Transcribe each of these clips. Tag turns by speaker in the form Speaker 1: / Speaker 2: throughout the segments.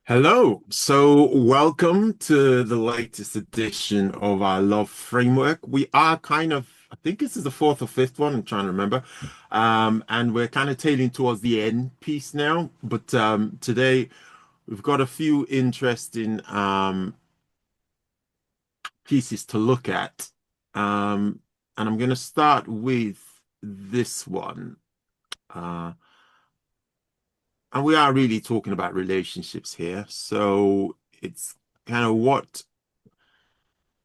Speaker 1: Hello. So, welcome to the latest edition of our love framework. We are I think this is the fourth or fifth one. I'm trying to remember. And we're kind of tailing towards the end piece now. But today we've got a few interesting pieces to look at. And I'm going to start with this one. Uh, and we are really talking about relationships here. So, it's kind of what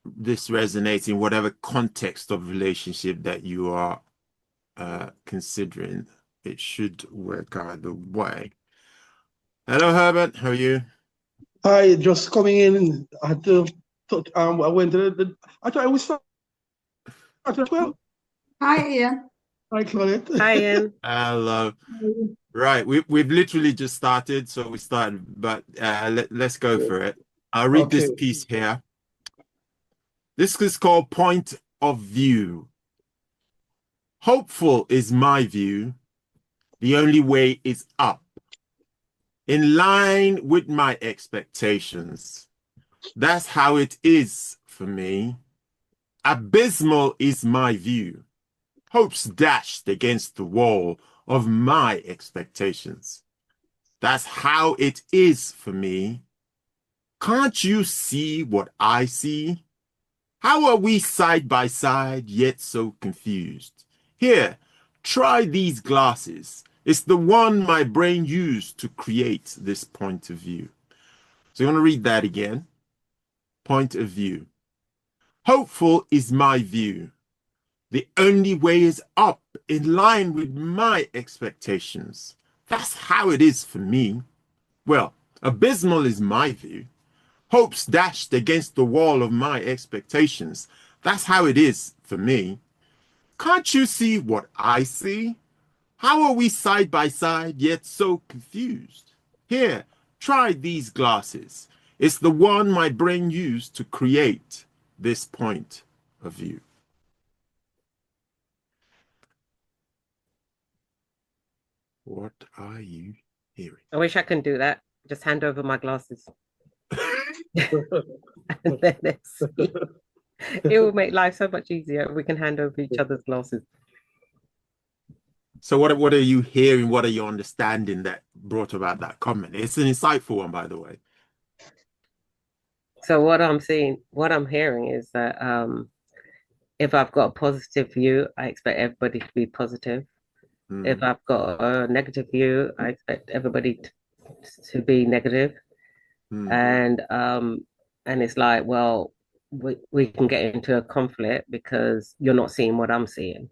Speaker 1: this resonates in whatever context of relationship that you are considering. It should work either way. Hello, Herbert. How are you?
Speaker 2: Hi, just coming in. I had to, I went to I thought I was started as well.
Speaker 3: Hi, Ian.
Speaker 2: Hi, Claudette.
Speaker 3: Hi, Ian.
Speaker 1: Hello. Right, we've literally just started, so we started, but let's go for it. I'll read
Speaker 2: Okay.
Speaker 1: this piece here. This is called Point of View. Hopeful is my view. The only way is up, in line with my expectations. That's how it is for me. Abysmal is my view. Hopes dashed against the wall of my expectations. That's how it is for me. Can't you see what I see? How are we side by side, yet so confused? Here, try these glasses. It's the one my brain used to create this point of view. So you want to read that again? Point of view. Hopeful is my view. The only way is up, in line with my expectations. That's how it is for me. Well, abysmal is my view. Hopes dashed against the wall of my expectations. That's how it is for me. Can't you see what I see? How are we side by side, yet so confused? Here, try these glasses. It's the one my brain used to create this point of view. What are you hearing?
Speaker 3: I wish I can do that. Just hand over my glasses and then let's see. It will make life so much easier if we can hand over each other's glasses.
Speaker 1: So what are you hearing? What are you understanding that brought about that comment? It's an insightful one, by the way.
Speaker 3: So what I'm seeing, what I'm hearing is that if I've got a positive view, I expect everybody to be positive. If I've got a negative view, I expect everybody to be negative. And it's like, well, we can get into a conflict because you're not seeing what I'm seeing.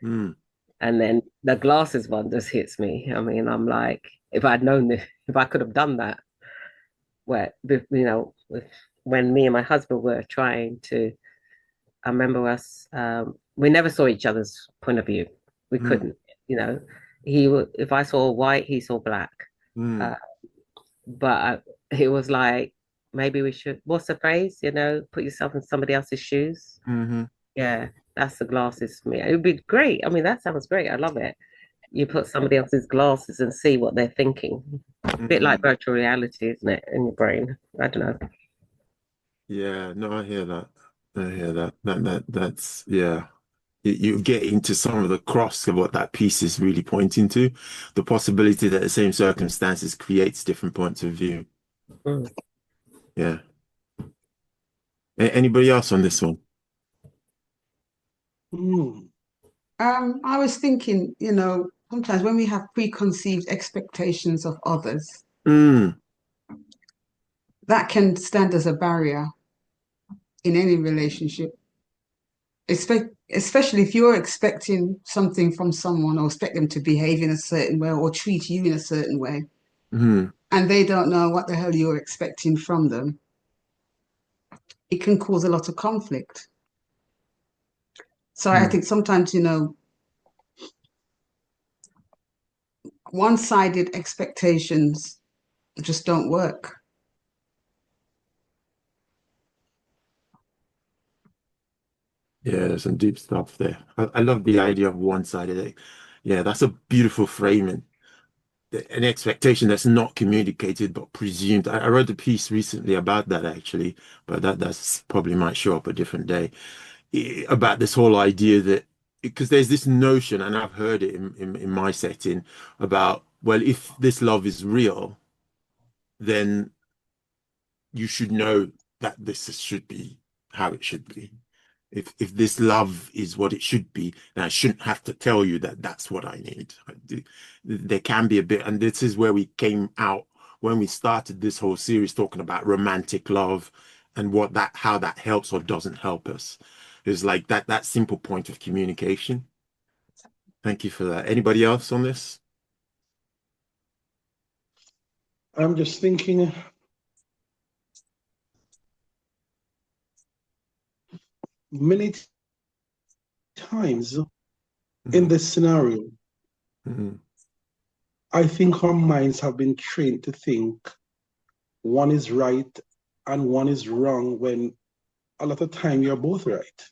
Speaker 1: Mm.
Speaker 3: And then the glasses one just hits me. I mean, I'm like, if I'd known this, if I could have done that, where when me and my husband were trying to, I remember us, we never saw each other's point of view. We couldn't, you know. If I saw white, he saw black. Uh, but he was like, maybe we should. What's the phrase? Put yourself in somebody else's shoes.
Speaker 1: Mm-hmm.
Speaker 3: Yeah, that's the glasses for me. It would be great. I mean, that sounds great. I love it. You put somebody else's glasses and see what they're thinking. A bit like virtual reality, isn't it, in your brain? I don't know.
Speaker 1: Yeah, no, I hear that. I hear that. That's yeah. You get into some of the cross of what that piece is really pointing to, the possibility that the same circumstances creates different points of view.
Speaker 3: Mm.
Speaker 1: Yeah. Anybody else on this one?
Speaker 2: Mm.
Speaker 4: I was thinking, sometimes when we have preconceived expectations of others,
Speaker 1: Mm.
Speaker 4: that can stand as a barrier in any relationship, especially if you're expecting something from someone or expect them to behave in a certain way or treat you in a certain way,
Speaker 1: Mm.
Speaker 4: and they don't know what the hell you're expecting from them. It can cause a lot of conflict. So I think sometimes, one-sided expectations just don't work.
Speaker 1: Yeah, there's some deep stuff there. I love the idea of one-sided. Yeah, that's a beautiful framing. an expectation that's not communicated but presumed. I wrote a piece recently about that actually, but that's probably might show up a different day. About this whole idea that because there's this notion, and I've heard it in my setting about, well, if this love is real, then you should know that this should be how it should be. If this love is what it should be, then I shouldn't have to tell you that that's what I need. There can be a bit, and this is where we came out when we started this whole series talking about romantic love and how that helps or doesn't help us. It's like that simple point of communication. Thank you for that. Anybody else on this?
Speaker 2: I'm just thinking, many times in this scenario, I think our minds have been trained to think one is right and one is wrong, when a lot of time you're both right.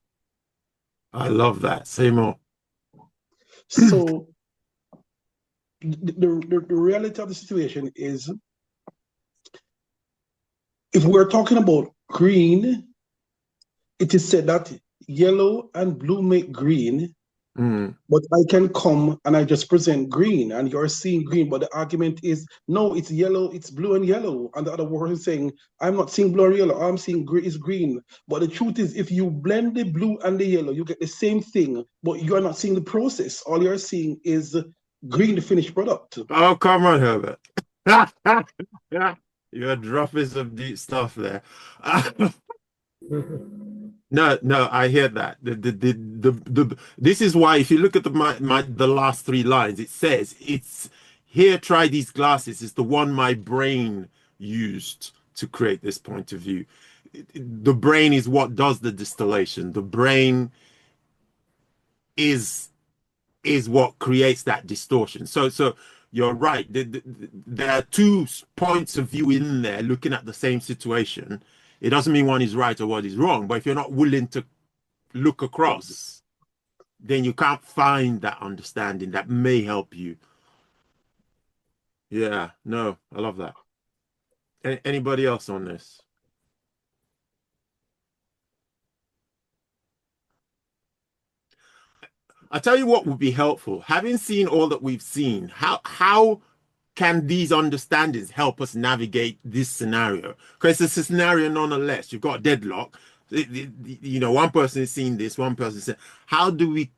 Speaker 1: I love that. Say more.
Speaker 2: So the reality of the situation is, if we're talking about green, it is said that yellow and blue make green, but I can come and I just present green and you're seeing green, but the argument is, no, it's yellow, it's blue and yellow. And the other person is saying, I'm not seeing blue or yellow, I'm seeing is green. But the truth is, if you blend the blue and the yellow, you get the same thing, but you're not seeing the process. All you're seeing is green, the finished product.
Speaker 1: Oh, come on, Herbert. You're dropping some deep stuff there. No, I hear that. This is why, if you look at the last three lines, it says, it's here, try these glasses. It's the one my brain used to create this point of view. The brain is what does the distillation. The brain is what creates that distortion. So you're right. There are two points of view in there looking at the same situation. It doesn't mean one is right or one is wrong, but if you're not willing to look across, then you can't find that understanding that may help you. Yeah, no, I love that. Anybody else on this? I tell you what would be helpful. Having seen all that we've seen, how can these understandings help us navigate this scenario? Because it's a scenario nonetheless. You've got deadlock. You know, one person is seeing this, one person is saying, how do we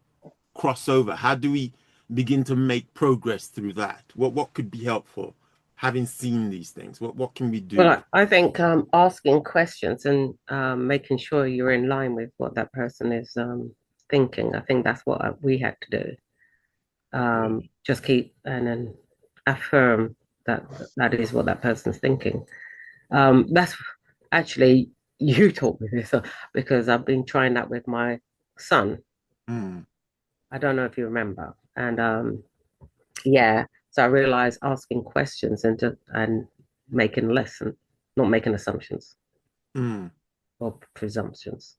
Speaker 1: cross over? How do we begin to make progress through that? What could be helpful? Having seen these things, what can we do?
Speaker 3: Well, I think asking questions and making sure you're in line with what that person is thinking. I think that's what we had to do. Just keep and then affirm that that is what that person's thinking. That's actually, you taught me this because I've been trying that with my son. I don't know if you remember. And yeah, so I realized asking questions and making a lesson, not making assumptions or presumptions.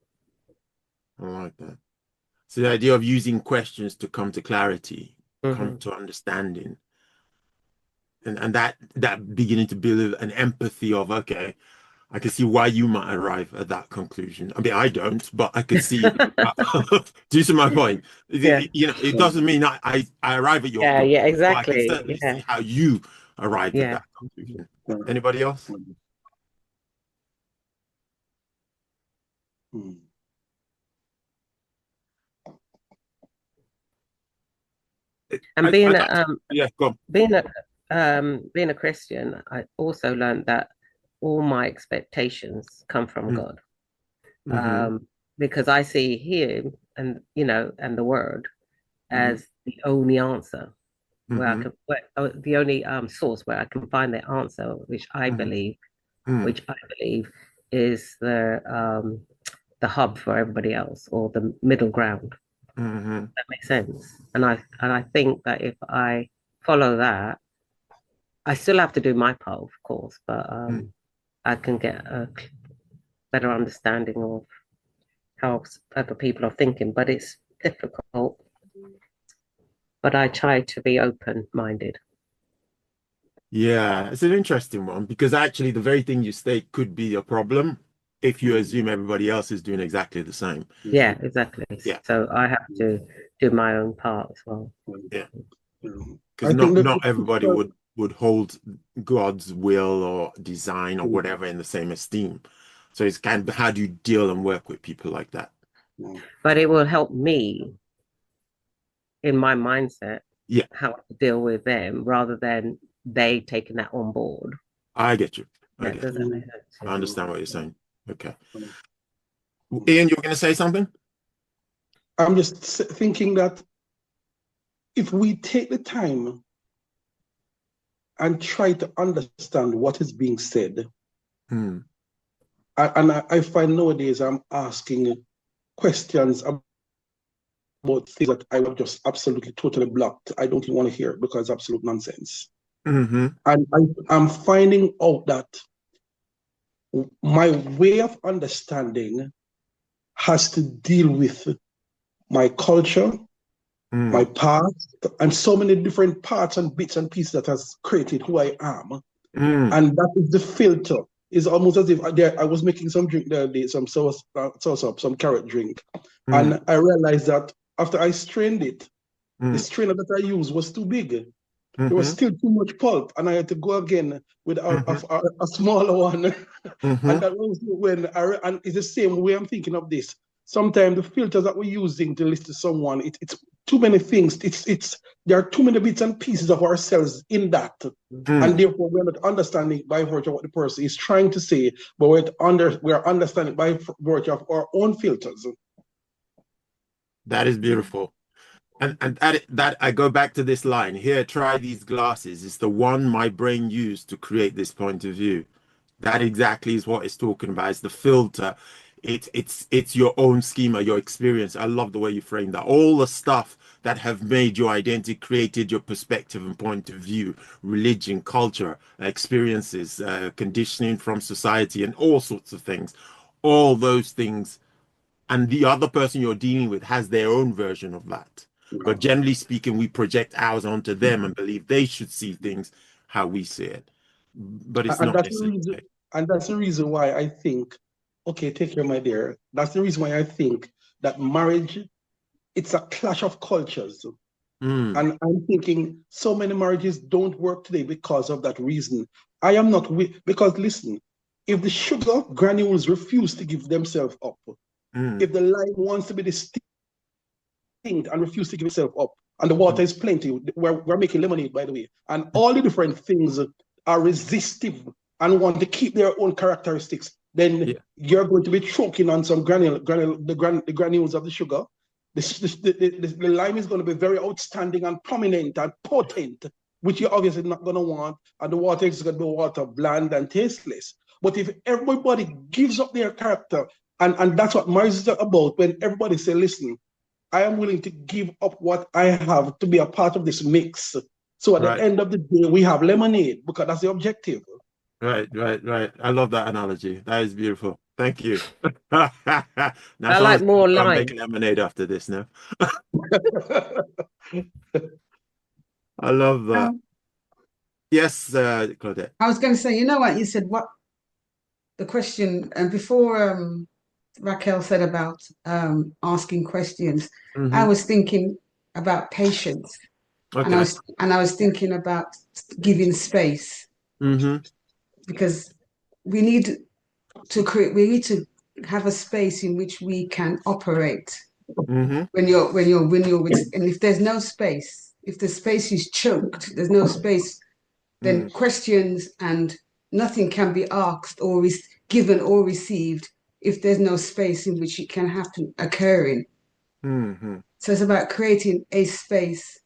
Speaker 1: I like that. So the idea of using questions to come to clarity, come to understanding, and that beginning to build an empathy of, okay, I can see why you might arrive at that conclusion. I mean, I don't, but I could see. Do you see my point?
Speaker 3: Yeah.
Speaker 1: You know, it doesn't mean I arrive at your conclusion.
Speaker 3: Yeah, exactly.
Speaker 1: But I can certainly see how you arrived at that conclusion. Anybody else?
Speaker 3: And being a Christian, I also learned that all my expectations come from God. Because I see him and and the word as the only answer where I can the only source where I can find the answer, which I believe is the hub for everybody else, or the middle ground. That makes sense. And I think that if I follow that, I still have to do my part, of course, but I can get a better understanding of how other people are thinking. But it's difficult. But I try to be open-minded.
Speaker 1: Yeah, it's an interesting one because actually the very thing you state could be a problem if you assume everybody else is doing exactly the same.
Speaker 3: Yeah, exactly.
Speaker 1: Yeah,
Speaker 3: So I have to do my own part as well.
Speaker 1: yeah.
Speaker 2: I
Speaker 1: Because
Speaker 2: think that
Speaker 1: not everybody would hold God's will or design or whatever in the same esteem. So it's kind of how do you deal and work with people like that?
Speaker 3: But it will help me in my mindset
Speaker 1: Yeah,
Speaker 3: how to deal with them rather than they taking that on board.
Speaker 1: I get you. I
Speaker 3: Yeah,
Speaker 1: get
Speaker 3: does
Speaker 1: you.
Speaker 3: that make sense?
Speaker 1: I understand what you're saying. Okay.
Speaker 2: Mm.
Speaker 1: Ian, you were going to say something?
Speaker 2: I'm just thinking that if we take the time and try to understand what is being said,
Speaker 1: Hmm.
Speaker 2: I find nowadays I'm asking questions about things that I was just absolutely totally blocked. I don't even want to hear because it's absolute nonsense.
Speaker 1: Mm-hmm.
Speaker 2: And I'm finding out that my way of understanding has to deal with my culture, my
Speaker 1: Mm.
Speaker 2: past, and so many different parts and bits and pieces that has created who I am.
Speaker 1: Mm.
Speaker 2: And that is the filter. It's almost as if I was making some drink the other day, some sauce up, some carrot drink.
Speaker 1: Mm.
Speaker 2: And I realized that after I strained it, the
Speaker 1: Mm.
Speaker 2: strainer that I used was too big. There was
Speaker 1: Mm-hmm.
Speaker 2: still too much pulp, and I had to go again with
Speaker 1: Mm-hmm.
Speaker 2: a smaller one.
Speaker 1: Mm-hmm.
Speaker 2: And that was when and it's the same way I'm thinking of this. Sometimes the filters that we're using to listen to someone, it's too many things. It's there are too many bits and pieces of ourselves in that, and
Speaker 1: Mm.
Speaker 2: therefore we're not understanding by virtue of what the person is trying to say, but we're understanding by virtue of our own filters.
Speaker 1: That is beautiful. And that I go back to this line here, try these glasses. It's the one my brain used to create this point of view. That exactly is what it's talking about. It's the filter. It's your own schema, your experience. I love the way you frame that. All the stuff that have made your identity, created your perspective and point of view, religion, culture, experiences, conditioning from society, and all sorts of things. All those things and the other person you're dealing with has their own version of that. But generally speaking, we project ours onto them and believe they should see things how we see it. But it's
Speaker 2: And
Speaker 1: not
Speaker 2: that's the
Speaker 1: necessarily
Speaker 2: reason.
Speaker 1: the case.
Speaker 2: And that's the reason why I think. Okay, take care, my dear. That's the reason why I think that marriage, it's a clash of cultures.
Speaker 1: Mm,
Speaker 2: And I'm thinking so many marriages don't work today because of that reason. I am not because listen, if the sugar granules refuse to give themselves up,
Speaker 1: mm,
Speaker 2: if the lime wants to be distinct and refuse to give itself up, and the water
Speaker 1: mm,
Speaker 2: is plenty, we're making lemonade, by the way, and all the different things are resistive and want to keep their own characteristics, then
Speaker 1: yeah.
Speaker 2: you're going to be choking on some the granules of the sugar. The lime is going to be very outstanding and prominent and potent, which you're obviously not going to want. And the water is going to be water, bland and tasteless. But if everybody gives up their character, and that's what marriage is about, when everybody say, listen, I am willing to give up what I have to be a part of this mix. So at the
Speaker 1: Right,
Speaker 2: end of the day, we have lemonade because that's the objective.
Speaker 1: right. I love that analogy. That is beautiful. Thank you. Now
Speaker 3: I
Speaker 1: someone's
Speaker 3: like
Speaker 1: going to
Speaker 3: more
Speaker 1: go and make
Speaker 3: lime.
Speaker 1: lemonade after this now. I love that.
Speaker 4: Um,
Speaker 1: Yes, Claudette.
Speaker 4: I was going to say, you know what you said, what the question, and before Raquel said about asking questions, I
Speaker 1: Hmm.
Speaker 4: was thinking about patience,
Speaker 1: Okay.
Speaker 4: and I was thinking about giving space
Speaker 1: Hmm.
Speaker 4: because we need we need to have a space in which we can operate
Speaker 1: Hmm.
Speaker 4: when you're with, and if there's no space, if the space is choked, there's no space, then
Speaker 1: Mm.
Speaker 4: questions and nothing can be asked or given or received if there's no space in which it can happen occurring.
Speaker 1: Hmm.
Speaker 4: So it's about creating a space.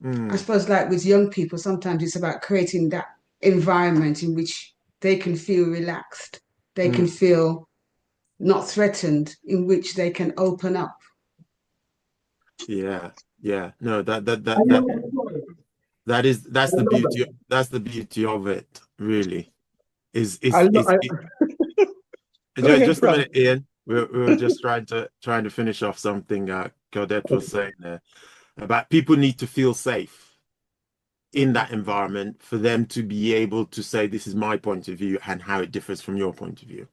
Speaker 4: I
Speaker 1: Mm.
Speaker 4: suppose like with young people, sometimes it's about creating that environment in which they can feel relaxed, they can
Speaker 1: Mm.
Speaker 4: feel not threatened, in which they can open up.
Speaker 1: Yeah, yeah. No,
Speaker 2: I love
Speaker 1: that's the beauty.
Speaker 2: that.
Speaker 1: That's the beauty of it, really.
Speaker 2: I love, I, go ahead,
Speaker 1: Just a
Speaker 2: Frank.
Speaker 1: minute, Ian. We were just trying to finish off something Claudette was saying there about people need to feel safe in that environment for them to be able to say, this is my point of view and how it differs from your point of view.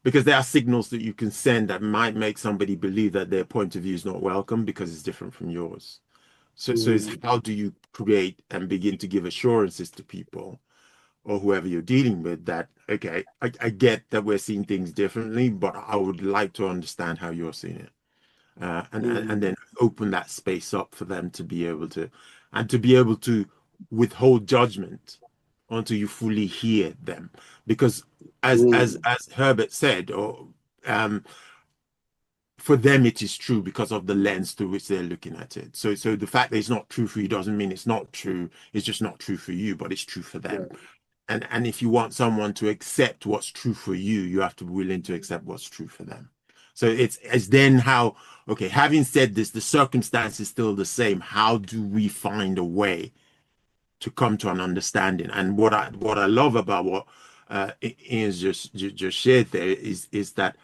Speaker 1: Because there are signals that you can send that might make somebody believe that their point of view is not welcome because it's different from yours. So it's how do you create and begin to give assurances to people or whoever you're dealing with that, okay, I get that we're seeing things differently, but I would like to understand how you're seeing it. And then open that space up for them to be able to, and to be able to withhold judgment until you fully hear them. Because as Herbert said, or for them it is true because of the lens through which they're looking at it. So the fact that it's not true for you doesn't mean it's not true. It's just not true for you, but it's true for them. Yeah. And if you want someone to accept what's true for you, you have to be willing to accept what's true for them. So it's then how, okay, having said this, the circumstance is still the same. How do we find a way to come to an understanding? And what I love about what Ian's just shared there is that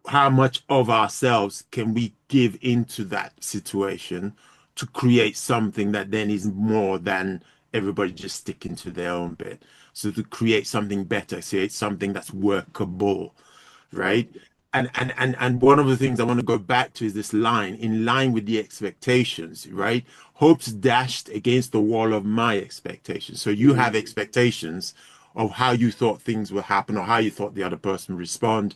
Speaker 1: how much of ourselves can we give into that situation to create something that then is more than everybody just sticking to their own bit. So to create something better, create something that's workable, right? And one of the things I want to go back to is this line, in line with the expectations, right? Hopes dashed against the wall of my expectations. So you have expectations of how you thought things would happen or how you thought the other person would respond.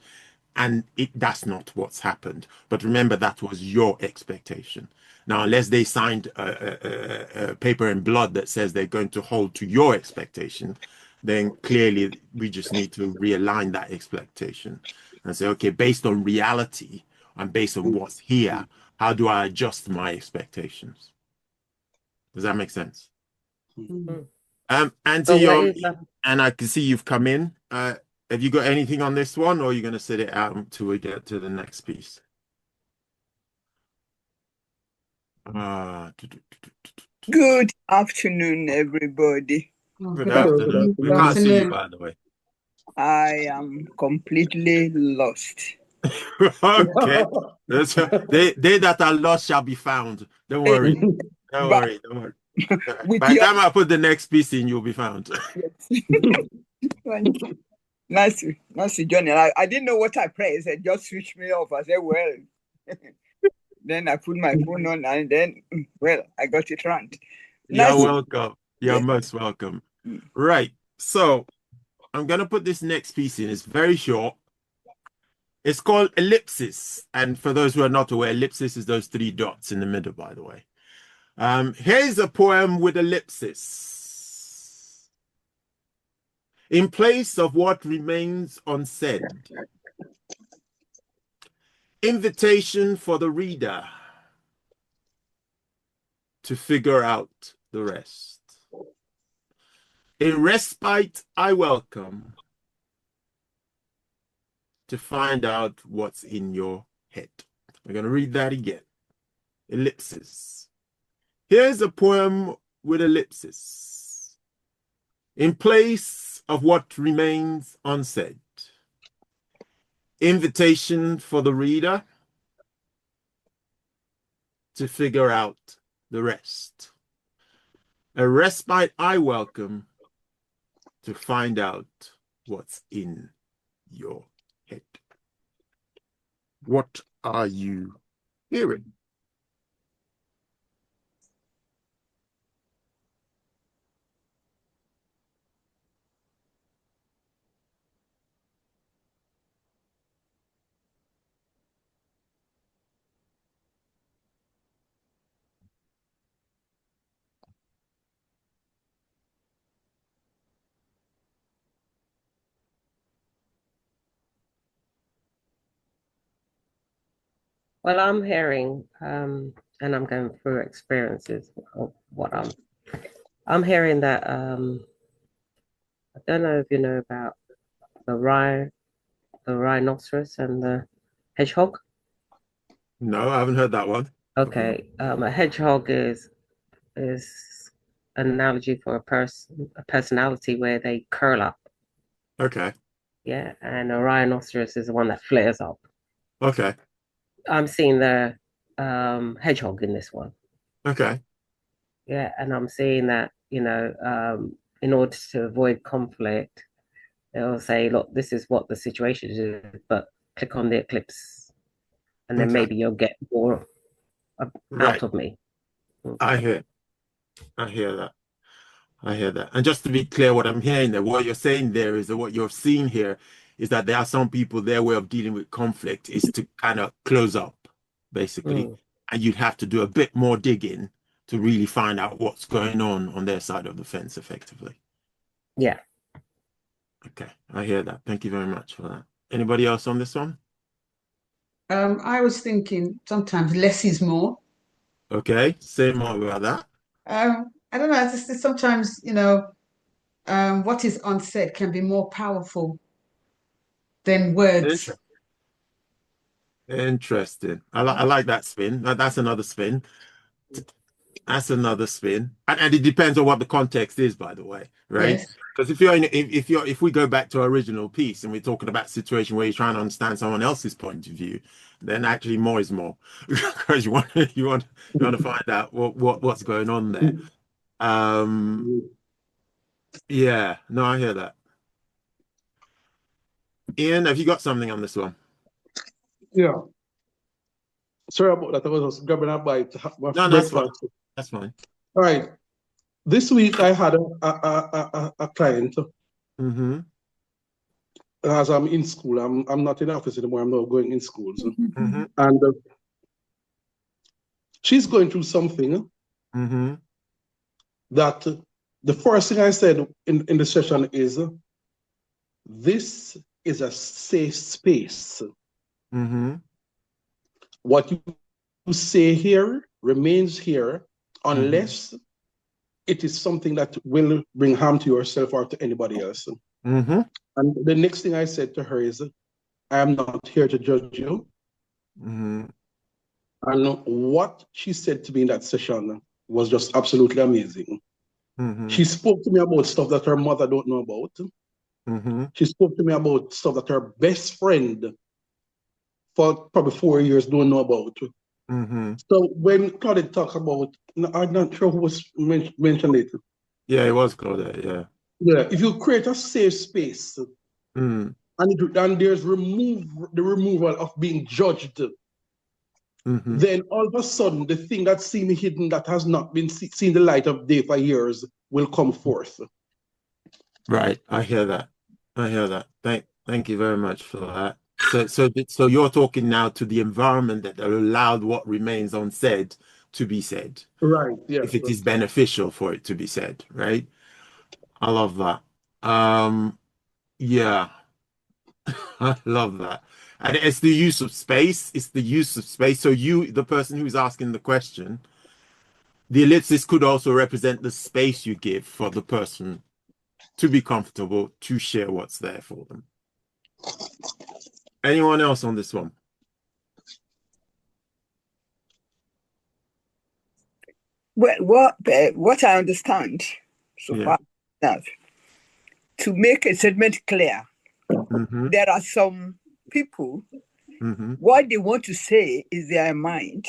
Speaker 1: And that's not what's happened. But remember, that was your expectation. Now, unless they signed a paper in blood that says they're going to hold to your expectation, then clearly we just need to realign that expectation and say, okay, based on reality and based on what's here, how do I adjust my expectations? Does that make sense? Auntie, and I can see you've come in. Have you got anything on this one, or are you going to sit it out until we get to the next piece?
Speaker 5: Good afternoon, everybody.
Speaker 1: Good afternoon. We can't see you, by the way.
Speaker 5: I am completely lost.
Speaker 1: Okay. They that are lost shall be found. Don't worry. Don't worry. Don't worry. By the time I put the next piece in, you'll be found.
Speaker 5: Nice, Johnny. I didn't know what I pressed. It just switched me off. I said, well. Then I put my phone on, and then, well, I got it right.
Speaker 1: You're welcome. You're most welcome. Right. So I'm going to put this next piece in. It's very short. It's called ellipsis. And for those who are not aware, ellipsis is those 3 dots in the middle, by the way. Here's a poem with ellipsis. In place of what remains unsaid. Invitation for the reader to figure out the rest. A respite I welcome to find out what's in your head. I'm going to read that again. Ellipsis. Here's a poem with ellipsis. In place of what remains unsaid. Invitation for the reader to figure out the rest. A respite I welcome to find out what's in your head. What are you hearing?
Speaker 3: Well, I'm hearing, and I'm going through experiences of what I'm hearing that, I don't know if you know about the rhinoceros and the hedgehog.
Speaker 1: No, I haven't heard that one.
Speaker 3: Okay, a hedgehog is an analogy for a personality where they curl up.
Speaker 1: Okay.
Speaker 3: Yeah, and a rhinoceros is the one that flares up.
Speaker 1: Okay.
Speaker 3: I'm seeing the hedgehog in this one.
Speaker 1: Okay.
Speaker 3: Yeah, and I'm seeing that, in order to avoid conflict, they'll say, look, this is what the situation is, but click on the eclipse, and then
Speaker 1: Okay.
Speaker 3: maybe you'll get more
Speaker 1: Right.
Speaker 3: out of me.
Speaker 1: I hear that. I hear that. And just to be clear, what I'm hearing there, what you're saying there is that what you're seeing here is that there are some people, their way of dealing with conflict is to kind of close up, basically. And you'd have to do a bit more digging to really find out what's going on their side of the fence, effectively.
Speaker 3: Yeah.
Speaker 1: Okay, I hear that. Thank you very much for that. Anybody else on this one?
Speaker 4: I was thinking sometimes less is more.
Speaker 1: Okay, say more about that.
Speaker 4: I don't know. I just sometimes, what is unsaid can be more powerful than words.
Speaker 1: Interesting. I like that spin. That's another spin. That's another spin. And it depends on what the context is, by the way, right?
Speaker 4: Yes.
Speaker 1: Because if we go back to our original piece and we're talking about a situation where you're trying to understand someone else's point of view, then actually more is more. Because you want to find out what's going on there. Yeah, no, I hear that. Ian, have you got something on this one?
Speaker 2: Yeah. Sorry about that. I was just grabbing a bite. My
Speaker 1: No, that's fine.
Speaker 2: breakfast.
Speaker 1: That's fine.
Speaker 2: All right. This week I had a client.
Speaker 1: Mm-hmm.
Speaker 2: As I'm in school, I'm not in the office anymore. I'm now going in schools,
Speaker 1: Mm-hmm.
Speaker 2: and she's going through something
Speaker 1: Mm-hmm.
Speaker 2: that the first thing I said in the session is, this is a safe space.
Speaker 1: Mm-hmm.
Speaker 2: What you say here remains here unless it is something that will bring harm to yourself or to anybody else.
Speaker 1: Mm-hmm.
Speaker 2: And the next thing I said to her is, I am not here to judge you.
Speaker 1: Mm-hmm.
Speaker 2: And what she said to me in that session was just absolutely amazing.
Speaker 1: Mm-hmm.
Speaker 2: She spoke to me about stuff that her mother don't know about.
Speaker 1: Mm-hmm.
Speaker 2: She spoke to me about stuff that her best friend for probably 4 years don't know about.
Speaker 1: Mm-hmm.
Speaker 2: So when Claudette talked about, I'm not sure who was mentioned it.
Speaker 1: Yeah, it was Claudette, yeah.
Speaker 2: Yeah, if you create a safe space
Speaker 1: Mm.
Speaker 2: and there's the removal of being judged,
Speaker 1: Mm-hmm.
Speaker 2: then all of a sudden the thing that seemed hidden, that has not been seen the light of day for years, will come forth.
Speaker 1: Right, I hear that. I hear that. Thank you very much for that. So you're talking now to the environment that allowed what remains unsaid to be said,
Speaker 2: Right, yes.
Speaker 1: if it is beneficial for it to be said, right? I love that. Yeah, I love that. And it's the use of space. It's the use of space. So you, the person who's asking the question, the ellipsis could also represent the space you give for the person to be comfortable to share what's there for them. Anyone else on this one?
Speaker 5: Well, what I understand so far that to make a statement clear, there are some people, what they want to say is their mind,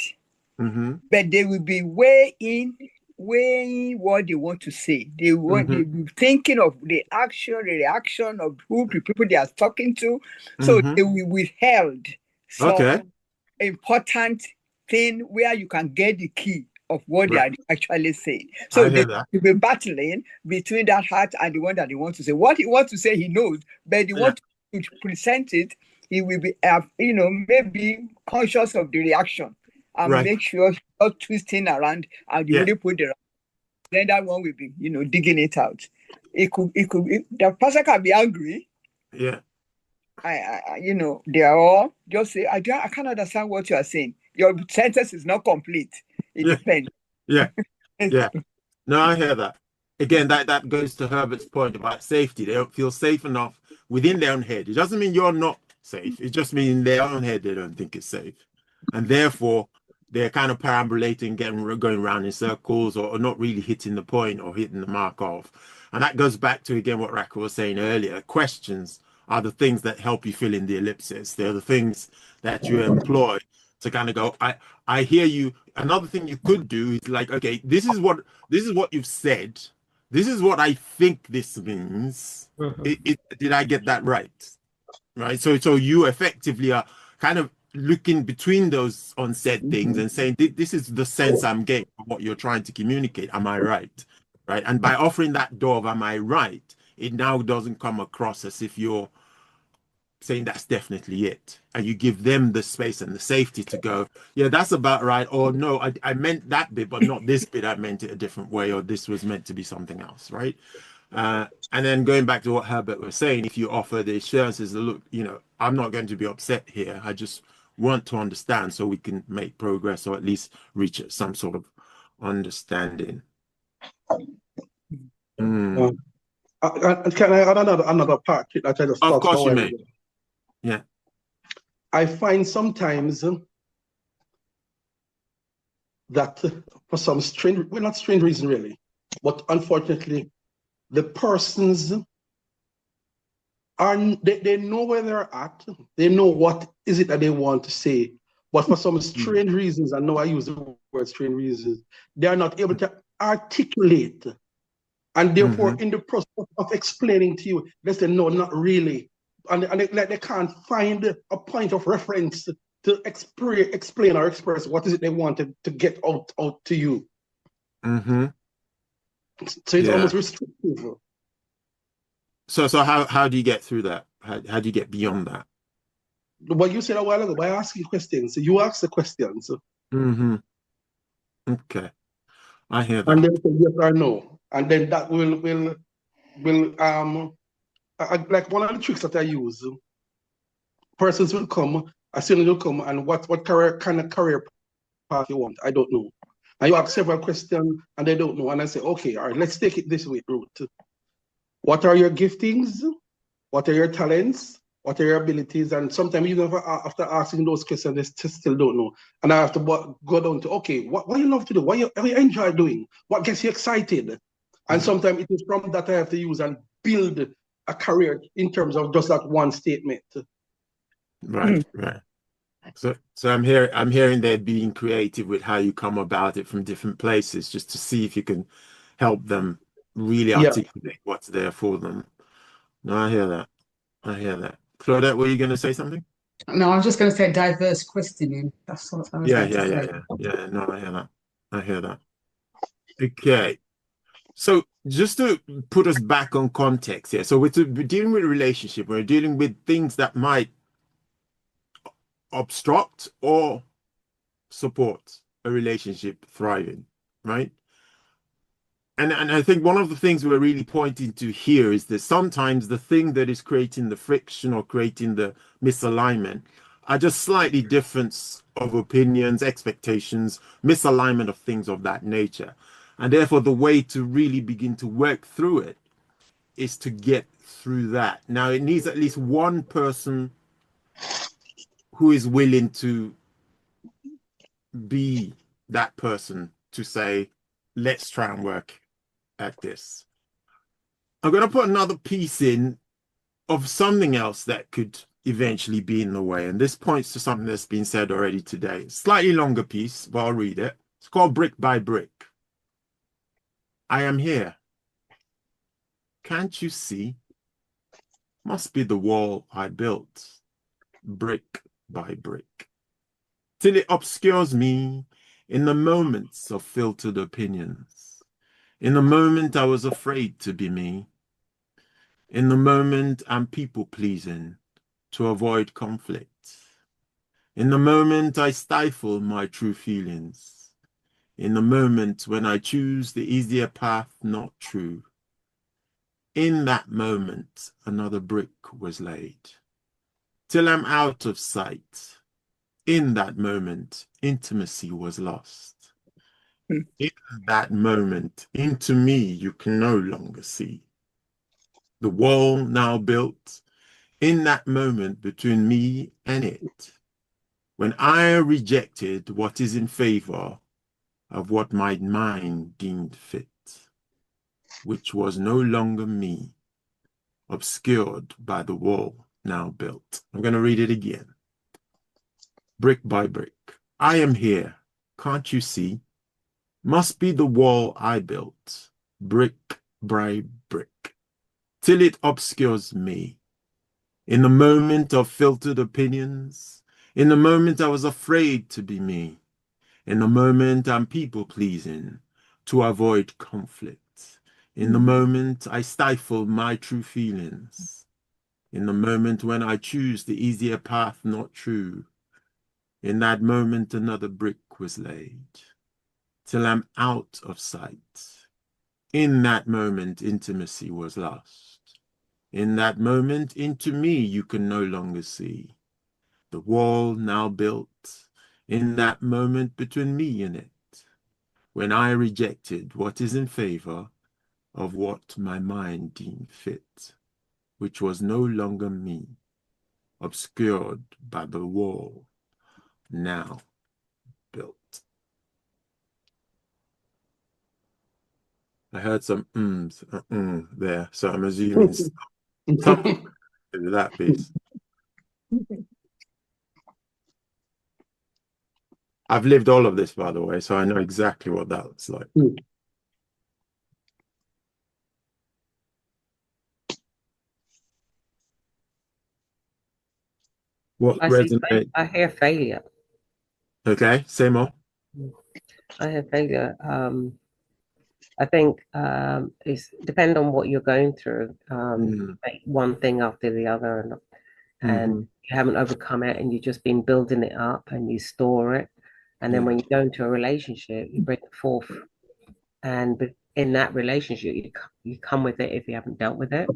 Speaker 5: but they will be weighing what they want to say. They be thinking of the action, the reaction of the people they are talking to. So they will withheld some important thing where you can get the key of what they are actually saying. So they will be battling between that heart and the one that they want to say. What he wants to say, he knows, but he wants to present it. He will be, maybe conscious of the reaction and make sure he's not twisting around and you really put the. Then that one will be, digging it out. The person can be angry.
Speaker 1: Yeah.
Speaker 5: They are all just say, I can't understand what you are saying. Your sentence is not complete. It depends.
Speaker 1: Yeah. Yeah. No, I hear that. Again, that goes to Herbert's point about safety. They don't feel safe enough within their own head. It doesn't mean you're not safe. It just means in their own head they don't think it's safe. And therefore, they're kind of perambulating, going around in circles or not really hitting the point or hitting the mark off. And that goes back to, again, what Raka was saying earlier. Questions are the things that help you fill in the ellipsis. They're the things that you employ to kind of go, I hear you. Another thing you could do is like, okay, this is what you've said. This is what I think this means. Did I get that right? Right. So you effectively are kind of looking between those unsaid things and saying, this is the sense I'm getting from what you're trying to communicate. Am I right? Right. And by offering that door of am I right, it now doesn't come across as if you're saying that's definitely it, and you give them the space and the safety to go, yeah, that's about right, or no, I meant that bit but not this bit, I meant it a different way, or this was meant to be something else, right? And then going back to what Herbert was saying, if you offer the assurances that, look, I'm not going to be upset here, I just want to understand so we can make progress, or at least reach some sort of understanding.
Speaker 2: Can I add another part that I just
Speaker 1: of
Speaker 2: thought
Speaker 1: course you may.
Speaker 2: ago?
Speaker 1: Yeah,
Speaker 2: I find sometimes that for some strange, well, not strange reason really, but unfortunately, the persons they know where they're at, they know what is it that they want to say, but for some strange reasons, I know I use the word strange reasons, they are not able to articulate, and therefore in the process of explaining to you, they say, no, not really, and they can't find a point of reference to explain or express what is it they wanted to get out to you. So it's almost restrictive.
Speaker 1: So how do you get through that? How do you get beyond that?
Speaker 2: What you said a while ago by asking questions. So you ask the questions.
Speaker 1: Okay, I hear that.
Speaker 2: And then say yes or no. And then that will like one of the tricks that I use, persons will come, a student will come, and what kind of career path you want, I don't know. And you ask several questions and they don't know. And I say, okay, all right, let's take it this way, Ruth. What are your giftings? What are your talents? What are your abilities? And sometimes even after asking those questions, they still don't know. And I have to go down to, okay, what you love to do? What you enjoy doing? What gets you excited? And sometimes it is from that I have to use and build a career in terms of just that one statement.
Speaker 1: Right. So I'm hearing they're being creative with how you come about it from different places, just to see if you can help them really articulate what's there for them. No, I hear that. Claudette, were you going to say something?
Speaker 4: No, I was just going to say diverse questioning. That's what I was going to say.
Speaker 1: Yeah. No, I hear that. Okay. So just to put us back on context here. So we're dealing with a relationship. We're dealing with things that might obstruct or support a relationship thriving, right? And I think one of the things we're really pointing to here is that sometimes the thing that is creating the friction or creating the misalignment are just slightly difference of opinions, expectations, misalignment of things of that nature. And therefore, the way to really begin to work through it is to get through that. Now, it needs at least one person who is willing to be that person to say, let's try and work at this. I'm going to put another piece in of something else that could eventually be in the way. And this points to something that's been said already today. Slightly longer piece, but I'll read it. It's called Brick by Brick. I am here. Can't you see? Must be the wall I built, brick by brick, till it obscures me in the moments of filtered opinions. In the moment I was afraid to be me. In the moment I'm people-pleasing to avoid conflict. In the moment I stifle my true feelings. In the moment when I choose the easier path not true. In that moment another brick was laid, till I'm out of sight. In that moment intimacy was lost. In that moment into me you can no longer see. The wall now built in that moment between me and it, when I rejected what is in favor of what my mind deemed fit, which was no longer me, obscured by the wall now built. I'm going to read it again. brick by brick. I am here. Can't you see? Must be the wall I built, brick by brick, till it obscures me. In the moment of filtered opinions, in the moment I was afraid to be me, in the moment I'm people-pleasing to avoid conflict, in the moment I stifle my true feelings, in the moment when I choose the easier path not true, in that moment another brick was laid, till I'm out of sight. In that moment intimacy was lost. In that moment into me you can no longer see. The wall now built, in that moment between me and it, when I rejected what is in favor of what my mind deemed fit, which was no longer me, obscured by the wall now built. I heard some ums, there, so I'm assuming something to do that piece. I've lived all of this, by the way, so I know exactly what that's like. What resonates?
Speaker 3: I hear failure.
Speaker 1: Okay, say more.
Speaker 3: I hear failure. I think it's depend on what you're going through. Like one thing after the other, and you haven't overcome it, and you've just been building it up, and you store it, and then when you go into a relationship, you bring it forth, and in that relationship, you come with it if you haven't dealt with it.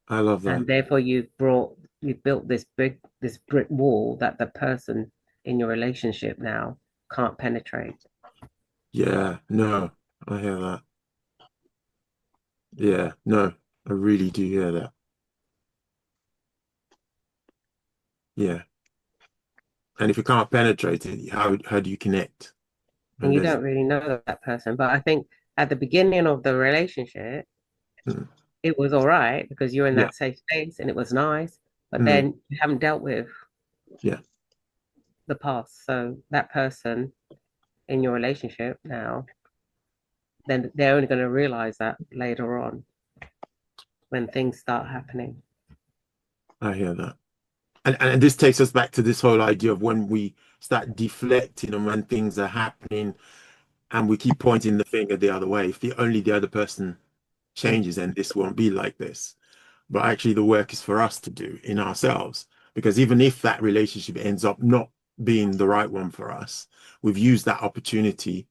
Speaker 1: I love that.
Speaker 3: And therefore, you built this brick wall that the person in your relationship now can't penetrate.
Speaker 1: Yeah, no, I hear that. Yeah, no, I really do hear that. Yeah. And if you can't penetrate it, how do you connect?
Speaker 3: And you don't really know that person. But I think at the beginning of the relationship, it was all right because you're in that safe space and it was nice. But then you haven't dealt with the past. So that person in your relationship now, then they're only going to realize that later on when things start happening.
Speaker 1: I hear that. And this takes us back to this whole idea of when we start deflecting and when things are happening and we keep pointing the finger the other way. If only the other person changes, then this won't be like this. But actually the work is for us to do in ourselves, because even if that relationship ends up not being the right one for us, we've used that opportunity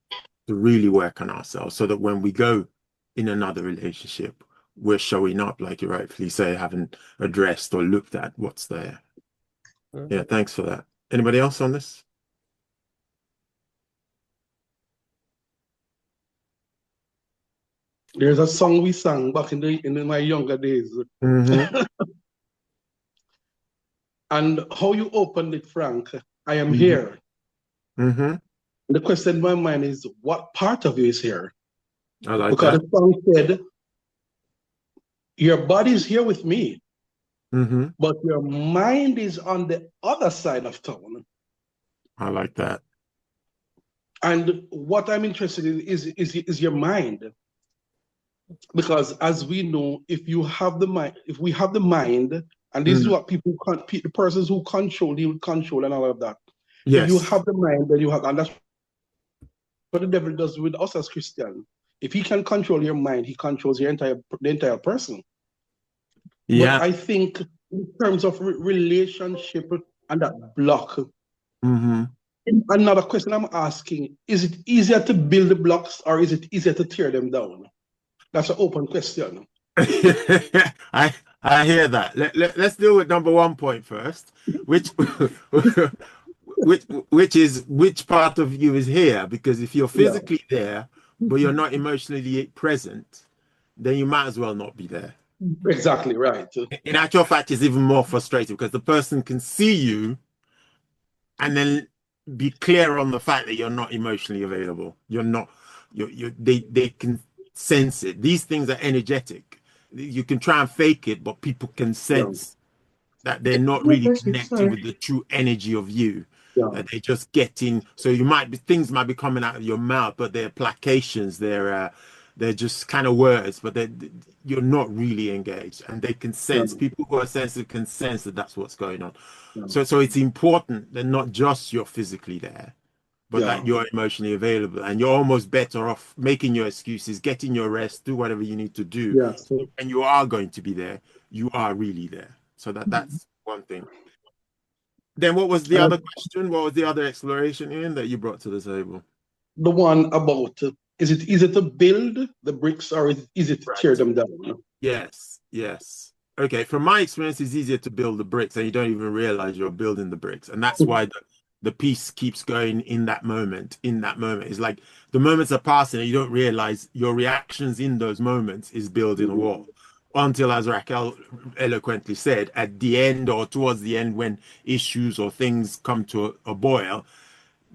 Speaker 1: to really work on ourselves so that when we go in another relationship, we're showing up, like you rightfully say, haven't addressed or looked at what's there. Yeah, thanks for that. Anybody else on this?
Speaker 2: There's a song we sang back in my younger days. And how you opened it, Frank, I am here. The question in my mind is, what part of you is here?
Speaker 1: I like
Speaker 2: because
Speaker 1: that.
Speaker 2: The song said, your body is here with me, but your mind is on the other side of town.
Speaker 1: I like that.
Speaker 2: And what I'm interested in is your mind. Because as we know, if we have the mind, and this is what the persons who control, they will control and all of that.
Speaker 1: Yes.
Speaker 2: If you have the mind, then you have, and that's what the devil does with us as Christians. If he can control your mind, he controls the entire person.
Speaker 1: Yeah.
Speaker 2: But I think in terms of relationship and that block, another question I'm asking, is it easier to build the blocks or is it easier to tear them down? That's an open question.
Speaker 1: I hear that. Let's deal with number 1 point first, which is which part of you is here? Because if you're physically there, but you're not emotionally present, then you might as well not be there.
Speaker 2: Exactly right.
Speaker 1: In actual fact, it's even more frustrating because the person can see you and then be clear on the fact that you're not emotionally available. You're not. They can sense it. These things are energetic. You can try and fake it, but people can sense that they're not really connecting with the true energy of you.
Speaker 2: Yeah.
Speaker 1: They just get in. So things might be coming out of your mouth, but they're placations. They're just kind of words, but you're not really engaged, and they can
Speaker 2: Yeah.
Speaker 1: sense. People who are sensitive can sense that that's what's going on.
Speaker 2: Yeah.
Speaker 1: So it's important that not just you're physically there, but
Speaker 2: Yeah.
Speaker 1: that you're emotionally available, and you're almost better off making your excuses, getting your rest, do whatever you need to do.
Speaker 2: Yeah. So,
Speaker 1: And you are going to be there. You are really there. So that's one thing. Then what was the other question? What was the other exploration in that you brought to the table?
Speaker 2: the one about is it easy to build the bricks or is it to tear
Speaker 1: Right.
Speaker 2: them down?
Speaker 1: Yes, yes. Okay, from my experience, it's easier to build the bricks and you don't even realize you're building the bricks. And that's why the piece keeps going in that moment. In that moment. It's like the moments are passing and you don't realize your reactions in those moments is building a wall. Until, as Raquel eloquently said, at the end or towards the end, when issues or things come to a boil,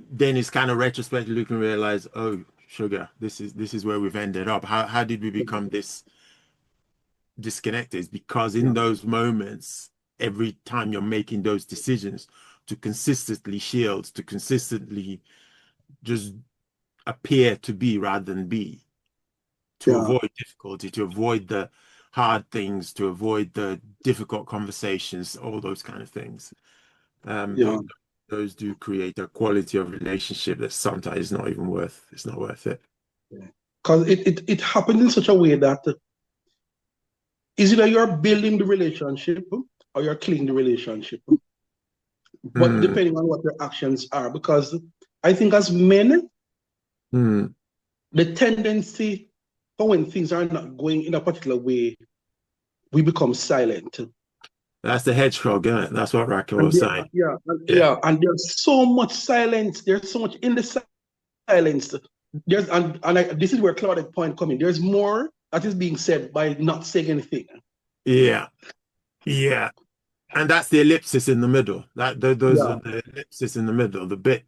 Speaker 1: then it's kind of retrospectively looking and realize, oh, sugar, this is where we've ended up. How did we become this disconnected? Is because in those moments, every time you're making those decisions to consistently shield, to consistently just appear to be rather than be, to avoid difficulty, to avoid the hard things, to avoid the difficult conversations, all those kind of things. Those do create a quality of relationship that sometimes is not even worth. It's not worth it.
Speaker 2: Because it happened in such a way that is either you're building the relationship or you're killing the relationship. But depending on what your actions are, because I think as men, the tendency for when things are not going in a particular way, we become silent.
Speaker 1: That's the hedgehog, isn't it? That's what Raquel was saying.
Speaker 2: Yeah. And there's so much silence. There's so much in the silence. This is where Claudia's point comes in. There's more that is being said by not saying anything.
Speaker 1: Yeah. And that's the ellipsis in the middle. Those are the ellipsis in the middle, the bit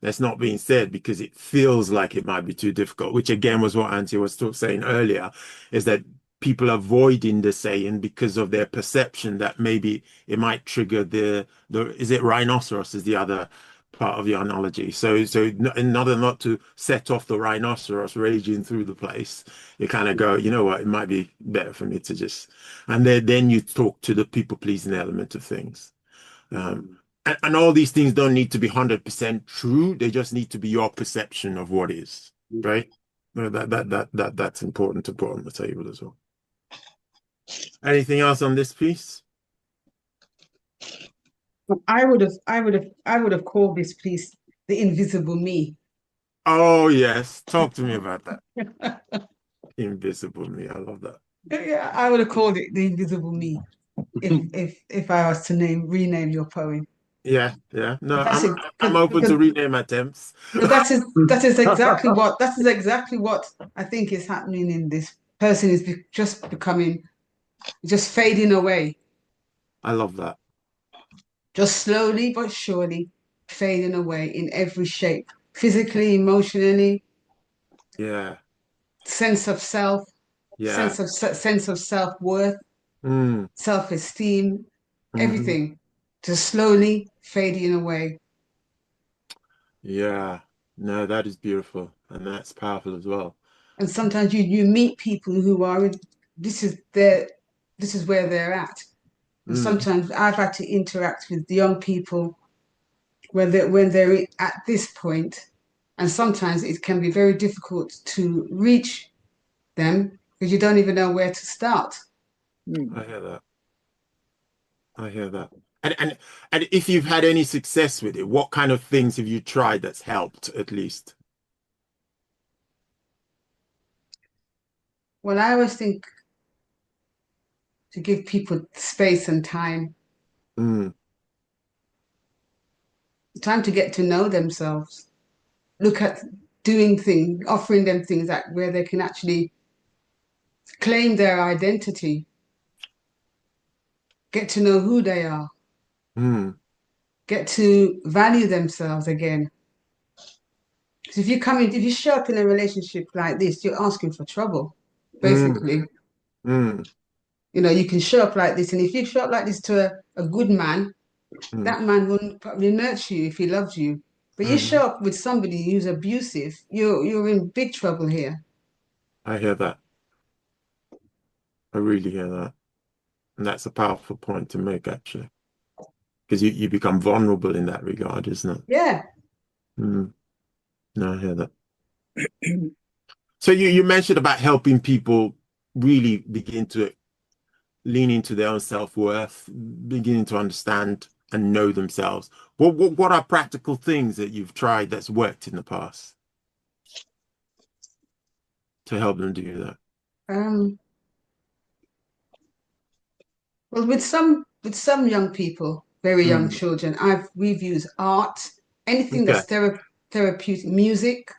Speaker 1: that's not being said because it feels like it might be too difficult, which again was what Auntie was saying earlier, is that people avoiding the saying because of their perception that maybe it might trigger the is it rhinoceros is the other part of your analogy. So in order not to set off the rhinoceros raging through the place, you kind of go, you know what, it might be better for me to just, and then you talk to the people pleasing element of things. And all these things don't need to be 100% true. They just need to be your perception of what is, right? That's important to put on the table as well. Anything else on this piece?
Speaker 4: I would have called this piece the invisible me.
Speaker 1: Oh yes, talk to me about that. Invisible me, I love that.
Speaker 4: Yeah, I would have called it the invisible me if I was to rename your poem.
Speaker 1: Yeah. No, I'm open to rename attempts.
Speaker 4: That is exactly what I think is happening in this person is just fading away.
Speaker 1: I love that.
Speaker 4: Just slowly but surely fading away in every shape, physically, emotionally.
Speaker 1: Yeah.
Speaker 4: Sense of self.
Speaker 1: Yeah.
Speaker 4: Sense of self-worth, self-esteem, everything just slowly fading away.
Speaker 1: Yeah. No, that is beautiful. And that's powerful as well.
Speaker 4: And sometimes you meet people who are this is where they're at. And sometimes I've had to interact with young people when they're at this point, and sometimes it can be very difficult to reach them because you don't even know where to start.
Speaker 1: I hear that. And if you've had any success with it, what kind of things have you tried that's helped at least?
Speaker 4: Well, I always think to give people space and time to get to know themselves, look at doing things, offering them things where they can actually claim their identity, get to know who they are, get to value themselves again. Because if you show up in a relationship like this, you're asking for trouble, basically. You know, you can show up like this, and if you show up like this to a good man, That man wouldn't probably nurture you if he loved you. But you show up with somebody who's abusive, you're in big trouble here.
Speaker 1: I hear that. I really hear that. And that's a powerful point to make, actually. Because you become vulnerable in that regard, isn't it?
Speaker 4: Yeah.
Speaker 1: No, I hear that. So you mentioned about helping people really begin to lean into their own self-worth, beginning to understand and know themselves. What are practical things that you've tried that's worked in the past to help them do that?
Speaker 4: Well, with some young people, very young children, we've used art, anything that's therapeutic, music,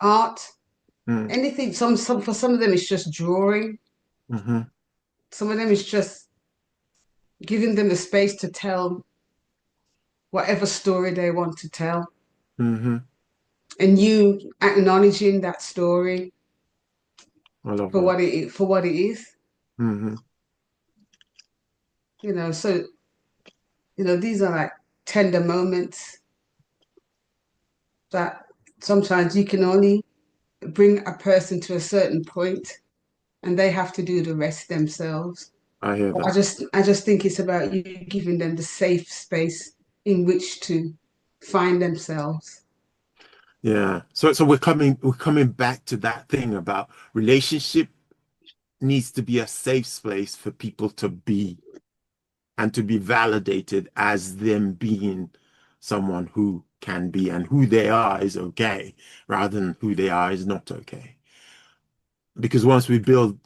Speaker 4: art, anything. For some of them, it's just drawing. Some of them is just giving them the space to tell whatever story they want to tell, and you acknowledging that story for what it is. You know, so these are like tender moments that sometimes you can only bring a person to a certain point, and they have to do the rest themselves.
Speaker 1: I hear that.
Speaker 4: I just think it's about you giving them the safe space in which to find themselves.
Speaker 1: Yeah. So we're coming back to that thing about relationship needs to be a safe space for people to be and to be validated as them being someone who can be, and who they are is okay, rather than who they are is not okay. Because once the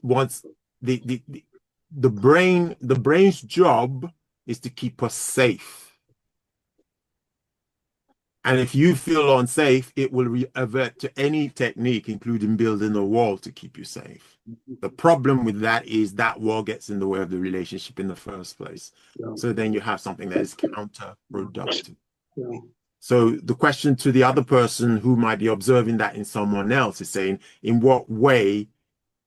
Speaker 1: brain's job is to keep us safe. And if you feel unsafe, it will revert to any technique, including building a wall to keep you safe. The problem with that is that wall gets in the way of the relationship in the first place. So then you have something that is counterproductive. So the question to the other person who might be observing that in someone else is saying, in what way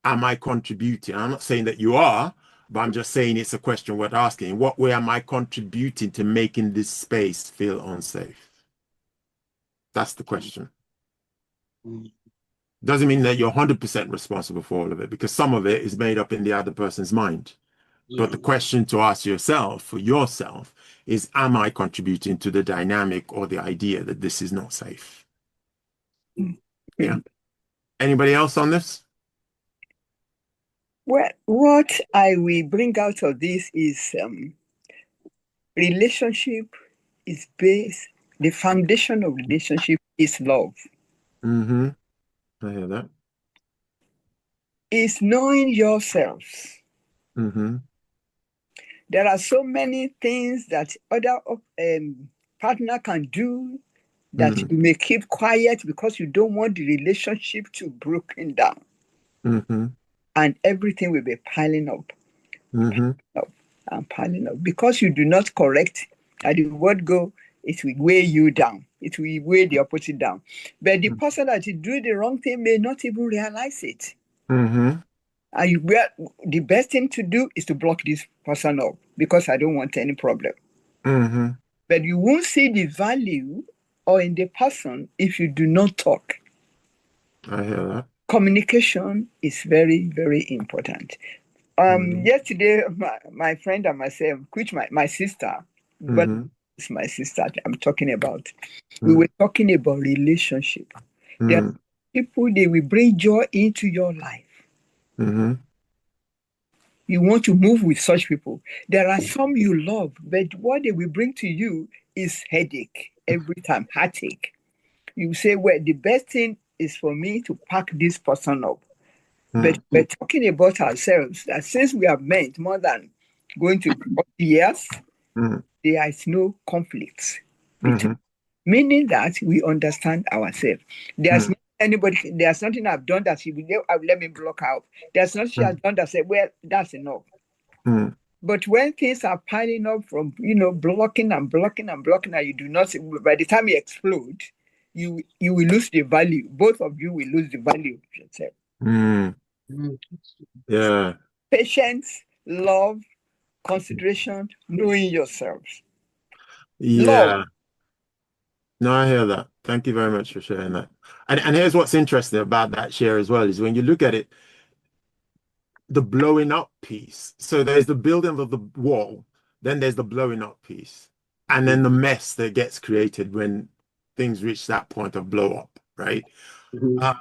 Speaker 1: am I contributing? I'm not saying that you are, but I'm just saying it's a question worth asking. In what way am I contributing to making this space feel unsafe? That's the question. Doesn't mean that you're 100% responsible for all of it, because some of it is made up in the other person's mind. But the question to ask yourself, for yourself, is, am I contributing to the dynamic or the idea that this is not safe? Yeah. Anybody else on this?
Speaker 5: Well, what I will bring out of this is relationship is based, the foundation of relationship is love.
Speaker 1: I hear that.
Speaker 5: Is knowing yourselves. There are so many things that other partner can do that you may keep quiet because you don't want the relationship to broken down. And everything will be piling up. Piling up. Because you do not correct, and the word go, it will weigh you down. It will weigh the opposite down. But the person that is doing the wrong thing may not even realize it. And the best thing to do is to block this person up, because I don't want any problem. But you won't see the value or in the person if you do not talk.
Speaker 1: I hear that.
Speaker 5: Communication is very, very important. Yesterday, my friend and myself, which my sister, but it's my sister I'm talking about, we were talking about relationship. There are people, they will bring joy into your life. You want to move with such people. There are some you love, but what they will bring to you is headache every time, heartache. You say, well, the best thing is for me to pack this person up. But we're talking about ourselves, that since we have met more than going to 40 years, there is no conflict between, meaning that we understand ourselves. There's there's nothing I've done that she will let me block out. There's nothing she has done that say, well, that's enough. But when things are piling up from, blocking and blocking and blocking, and you do not see, by the time you explode, you will lose the value. Both of you will lose the value of yourself.
Speaker 1: Yeah.
Speaker 5: Patience, love, consideration, knowing yourselves.
Speaker 1: Yeah.
Speaker 5: Love.
Speaker 1: No, I hear that. Thank you very much for sharing that. And here's what's interesting about that share as well is when you look at it, the blowing up piece. So there's the building of the wall, then there's the blowing up piece, and then the mess that gets created when things reach that point of blow up, right?
Speaker 2: Mm-hmm.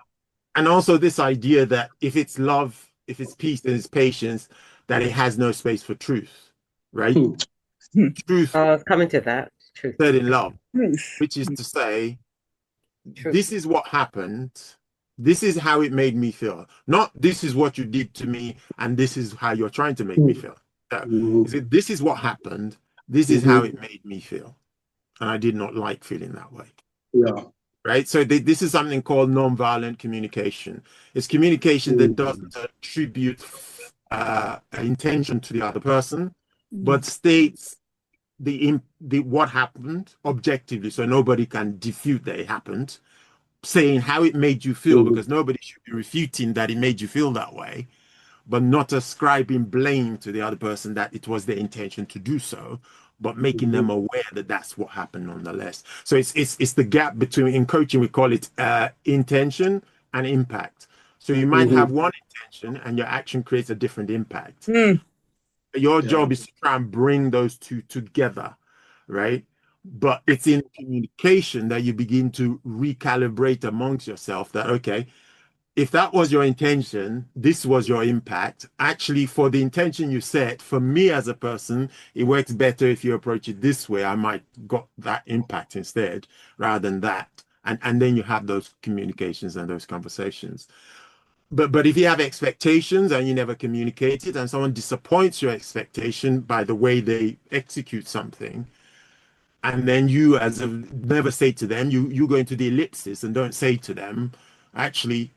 Speaker 1: And also this idea that if it's love, if it's peace, and it's patience, that it has no space for truth, right?
Speaker 5: Hmm.
Speaker 1: Truth
Speaker 3: I was coming to that. Truth.
Speaker 1: said in love,
Speaker 5: Truth.
Speaker 1: which is to say,
Speaker 3: Truth.
Speaker 1: this is what happened. This is how it made me feel. Not this is what you did to me, and this is how you're trying to make me feel. So, is it, this is what happened. This is how it made me feel. And I did not like feeling that way.
Speaker 2: Yeah.
Speaker 1: Right. So this is something called nonviolent communication. It's communication that doesn't attribute intention to the other person, but states the what happened objectively, so nobody can defute that it happened, saying how it made you feel, because nobody should be refuting that it made you feel that way, but not ascribing blame to the other person that it was their intention to do so, but making them aware that that's what happened nonetheless. So it's the gap between, in coaching we call it intention and impact. So you might have one intention and your action creates a different impact. Your job is to try and bring those two together, right? But it's in communication that you begin to recalibrate amongst yourself that, okay, if that was your intention, this was your impact. Actually, for the intention you set, for me as a person, it works better if you approach it this way. I might got that impact instead rather than that. And then you have those communications and those conversations. But if you have expectations and you never communicate it, and someone disappoints your expectation by the way they execute something, and then you as a never say to them, you go into the ellipsis and don't say to them, actually,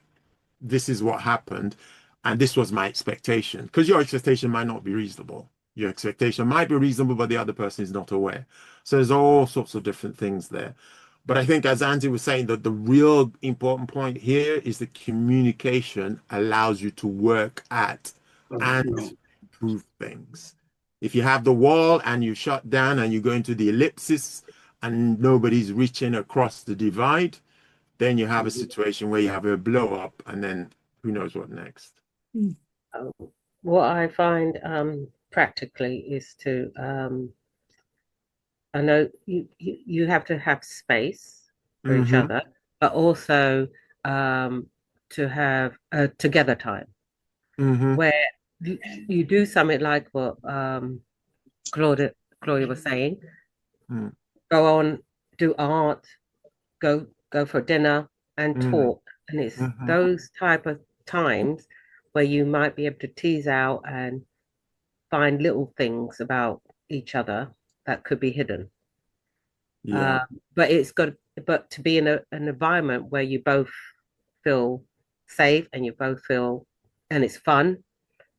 Speaker 1: this is what happened, and this was my expectation, because your expectation might not be reasonable. Your expectation might be reasonable, but the other person is not aware. So there's all sorts of different things there. But I think, as Andy was saying, that the real important point here is that communication allows you to work at and to improve things. If you have the wall and you shut down and you go into the ellipsis and nobody's reaching across the divide, then you have a situation where you have a blow up and then who knows what next.
Speaker 3: What I find practically is to I know you have to have space for each other, but also to have a together time where you do something like what Claudia was saying. Go on, do art, go for dinner and talk. And it's those type of times where you might be able to tease out and find little things about each other that could be hidden.
Speaker 1: Yeah.
Speaker 3: But it's got, but to be in an environment where you both feel safe and you both feel, and it's fun,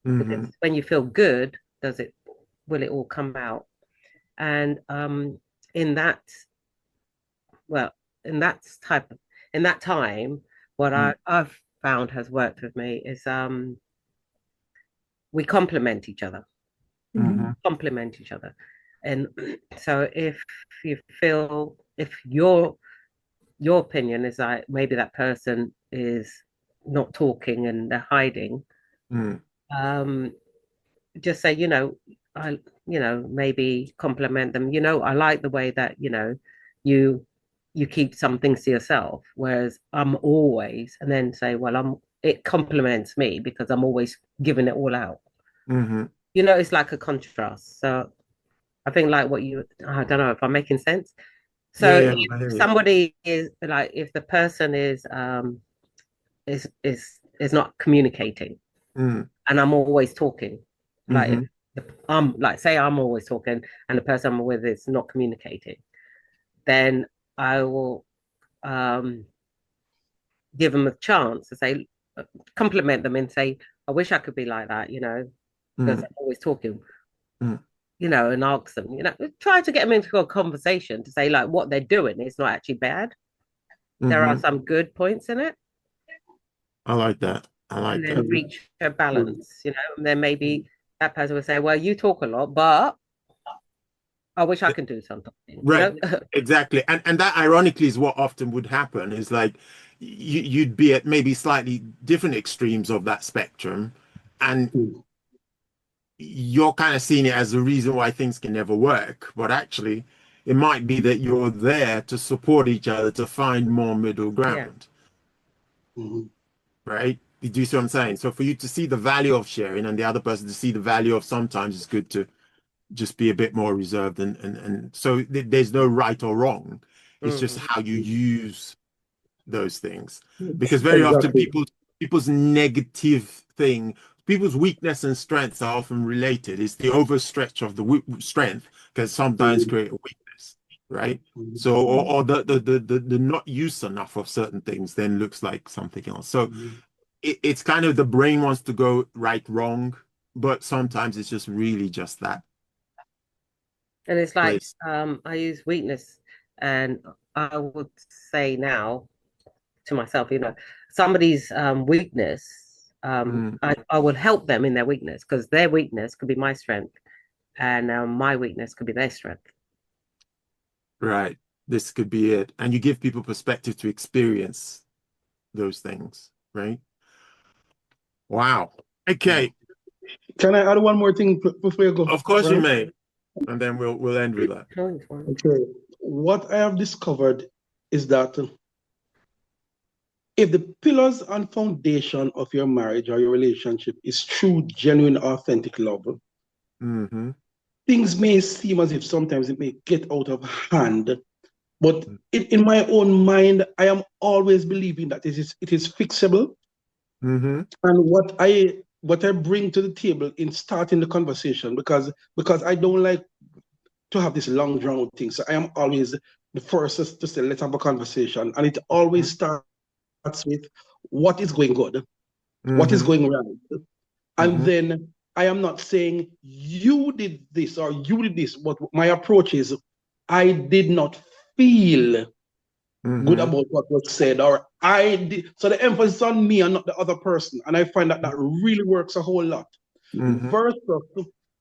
Speaker 3: because when you feel good, will it all come out? And in that, well, in that type of, in that time, what I've found has worked with me is we complement each other. Complement each other. And so if you feel, if your opinion is like maybe that person is not talking and they're hiding, just say, I, maybe compliment them. I like the way that, you keep some things to yourself, whereas I'm always, and then say, well, it compliments me because I'm always giving it all out. It's like a contrast. So I think like I don't know if I'm making sense. So if somebody is like, if the person is not communicating, and I'm always talking, like if I'm like, say I'm always talking and the person I'm with is not communicating, then I will give them a chance to say, compliment them and say, I wish I could be like that, because I'm always talking. And ask them, try to get them into a conversation to say like what they're doing is not actually bad. There are some good points in it.
Speaker 1: I like that. I like
Speaker 3: and
Speaker 1: that.
Speaker 3: then reach a balance, and then maybe that person will say, well, you talk a lot, but I wish I could do something,
Speaker 1: Right. Exactly. And that ironically is what often would happen is like you'd be at maybe slightly different extremes of that spectrum, and you're kind of seeing it as the reason why things can never work. But actually, it might be that you're there to support each other to find more middle ground.
Speaker 2: Mm-hmm.
Speaker 1: Right? You do see what I'm saying? So for you to see the value of sharing and the other person to see the value of sometimes it's good to just be a bit more reserved and so there's no right or wrong. It's just how you use those things. Because very often
Speaker 2: Exactly.
Speaker 1: people's negative thing, people's weakness and strengths are often related. It's the overstretch of the strength can sometimes create a weakness, right? So or the not use enough of certain things then looks like something else. So it's kind of the brain wants to go right, wrong, but sometimes it's just really just that.
Speaker 3: And it's like
Speaker 1: Place.
Speaker 3: I use weakness, and I would say now to myself, somebody's weakness, I would help them in their weakness because their weakness could be my strength, and my weakness could be their strength.
Speaker 1: Right. This could be it. And you give people perspective to experience those things, right? Wow. Okay.
Speaker 2: Can I add one more thing before you go?
Speaker 1: Of course you
Speaker 2: Right?
Speaker 1: may. And then we'll end with that.
Speaker 2: Okay. What I have discovered is that if the pillars and foundation of your marriage or your relationship is true, genuine, authentic love, things may seem as if sometimes it may get out of hand. But in my own mind, I am always believing that it is fixable. And what I bring to the table in starting the conversation, because I don't like to have this long drawn out thing. So I am always the first to say, let's have a conversation. And it always starts with what is going good, what is going right. And then I am not saying you did this or you did this, but my approach is I did not feel good about what was said, or I did. So the emphasis on me and not the other person. And I find that really works a whole lot. Versus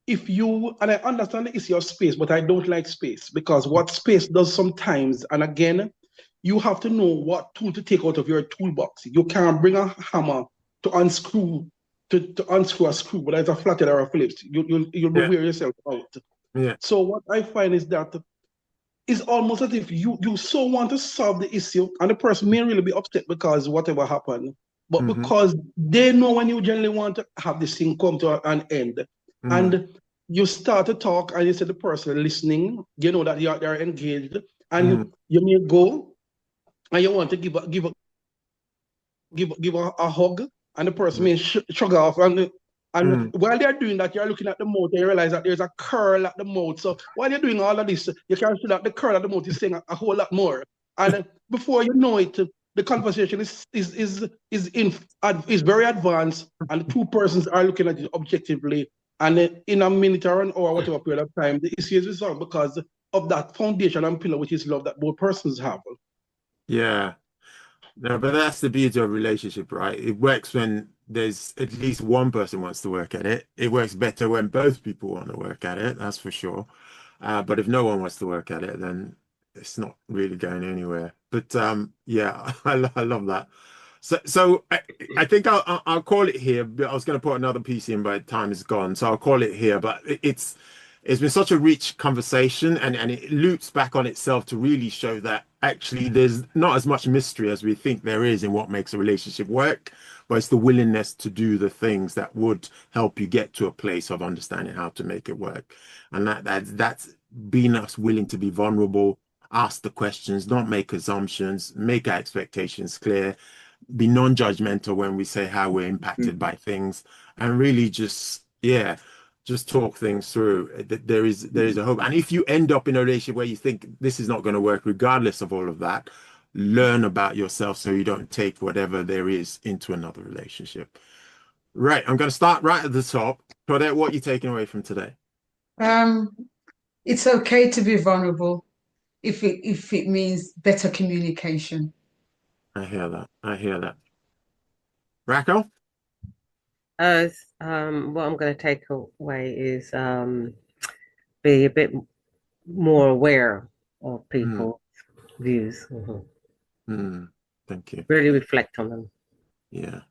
Speaker 2: if you, and I understand the issue of space, but I don't like space because what space does sometimes, and again, you have to know what tool to take out of your toolbox. You can't bring a hammer to unscrew a screw, but it's a flathead or a Phillips. You'll wear yourself out.
Speaker 1: Yeah.
Speaker 2: So what I find is that it's almost as if you so want to solve the issue, and the person may really be upset because whatever happened, but because they know when you generally want to have this thing come to an end, and you start to talk, and you see the person listening, you know that they're engaged, and you may go, and you want to give a hug, and the person may shrug off, and while they're doing that, you're looking at the mouth and you realize that there's a curl at the mouth. So while you're doing all of this, you can see that the curl at the mouth is saying a whole lot more. And before you know it, the conversation is very advanced, and the two persons are looking at it objectively. And in a minute or an hour, whatever period of time, the issue is resolved because of that foundation and pillar, which is love that both persons have.
Speaker 1: Yeah. No, but that's the beauty of a relationship, right? It works when there's at least one person wants to work at it. It works better when both people want to work at it, that's for sure. But if no one wants to work at it, then it's not really going anywhere. But yeah, I love that. So I think I'll call it here. I was going to put another piece in, but time is gone, so I'll call it here. But it's been such a rich conversation, and it loops back on itself to really show that actually there's not as much mystery as we think there is in what makes a relationship work, but it's the willingness to do the things that would help you get to a place of understanding how to make it work. And that's being us willing to be vulnerable, ask the questions, not make assumptions, make our expectations clear, be non-judgmental when we say how we're impacted by things, and really just talk things through. There is a hope. And if you end up in a relationship where you think this is not going to work, regardless of all of that, learn about yourself so you don't take whatever there is into another relationship. Right. I'm going to start right at the top. Claudette, what are you taking away from today?
Speaker 4: It's okay to be vulnerable if it means better communication.
Speaker 1: I hear that. I hear that. Rachel?
Speaker 3: What I'm going to take away is be a bit more aware of people's views.
Speaker 1: Thank you.
Speaker 3: Really reflect on them.
Speaker 1: Yeah.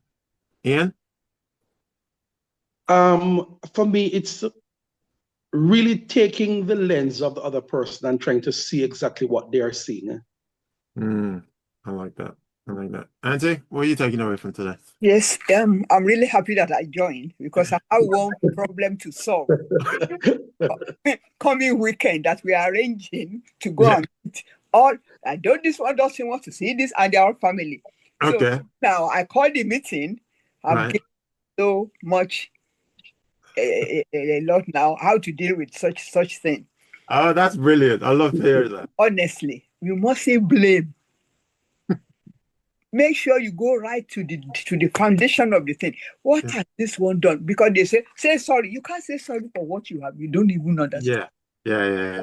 Speaker 1: Ian?
Speaker 2: For me, it's really taking the lens of the other person and trying to see exactly what they are seeing.
Speaker 1: I like that. I like that. Auntie, what are you taking away from today?
Speaker 5: Yes, I'm really happy that I joined because I have one problem to solve. Coming weekend that we are arranging to go and meet all. I don't. This one doesn't want to see this, and their family.
Speaker 1: Okay.
Speaker 5: So now I called the meeting. I'm getting so much a lot now how to deal with such thing.
Speaker 1: Oh, that's brilliant. I love to hear that.
Speaker 5: Honestly, you mustn't blame. Make sure you go right to the foundation of the thing. What has this one done? Because they say sorry. You can't say sorry for what you have. You don't even understand.
Speaker 1: Yeah.
Speaker 5: You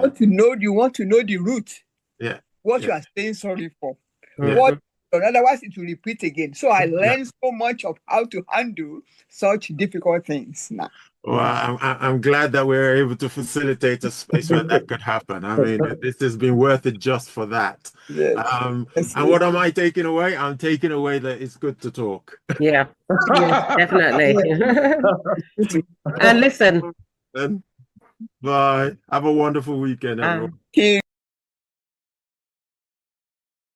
Speaker 5: want to know the root.
Speaker 1: Yeah.
Speaker 5: What you are saying sorry for.
Speaker 1: Yeah.
Speaker 5: Otherwise it will repeat again. So I learned so much of how to handle such difficult things now.
Speaker 1: Well, I'm glad that we're able to facilitate a space where that could happen. I mean, this has been worth it just for that.
Speaker 5: Yes.
Speaker 1: And what am I taking away? I'm taking away that it's good to talk.
Speaker 3: Yeah, definitely. And listen.
Speaker 1: Bye. Have a wonderful weekend, everyone.
Speaker 5: Thank you.